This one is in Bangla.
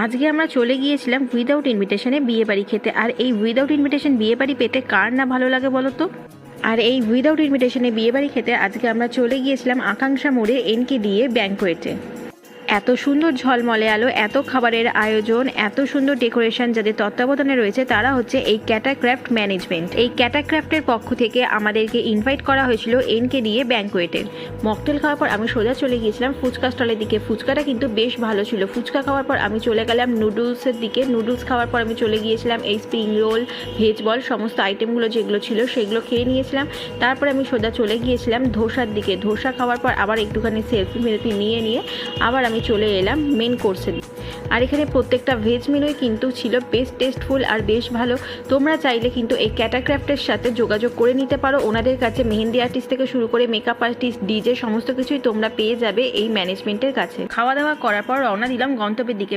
আজকে আমরা চলে গিয়েছিলাম উইদাউট ইনভিটেশনে বিয়ে বাড়ি খেতে। আর এই উইদাউট ইনভিটেশন বিয়ে বাড়ি পেতে কার না ভালো লাগে বলো তো। আর এই উইদাউট ইনভিটেশনে বিয়ে বাড়ি খেতে আজকে আমরা চলে গিয়েছিলাম আকাঙ্ক্ষা মোড়ে NKDA ব্যাংকোয়েটে। এত সুন্দর ঝলমলে আলো, এত খাবারের আয়োজন, এত সুন্দর ডেকোরেশন, যাদের তত্ত্বাবধানে রয়েছে তারা হচ্ছে এই ক্যাটাক্রাফট ম্যানেজমেন্ট। এই ক্যাটাক্রাফটের পক্ষ থেকে আমাদেরকে ইনভাইট করা হয়েছিল NKDA ব্যাংকোয়েটে। মকটেল খাওয়ার পর আমি সোজা চলে গিয়েছিলাম ফুচকা স্টলের দিকে। ফুচকাটা কিন্তু বেশ ভালো ছিল। ফুচকা খাওয়ার পর আমি চলে গেলাম নুডলসের দিকে। নুডলস খাওয়ার পর আমি চলে গিয়েছিলাম এই স্প্রিং রোল, ভেজ বল, সমস্ত আইটেমগুলো যেগুলো ছিল সেগুলো খেয়ে নিয়েছিলাম। তারপরে আমি সোজা চলে গিয়েছিলাম ধোসার দিকে। ধোসা খাওয়ার পর আবার একটুখানি সেলফি নিয়ে আবার আমি চলে এলাম মেন কোর্সের। আর এখানে প্রত্যেকটা ভেজ মেনুই কিন্তু ছিল বেশ টেস্টফুল আর বেশ ভালো। তোমরা চাইলে কিন্তু এই ক্যাটাক্রাফটের সাথে যোগাযোগ করে নিতে পারো। ওনাদের কাছে মেহেন্দি আর্টিস্ট থেকে শুরু করে মেকআপ আর্টিস্ট, ডিজে সমস্ত কিছুই তোমরা পেয়ে যাবে এই ম্যানেজমেন্টের কাছে। খাওয়া দাওয়া করার পর রওনা দিলাম গন্তব্যের দিকে।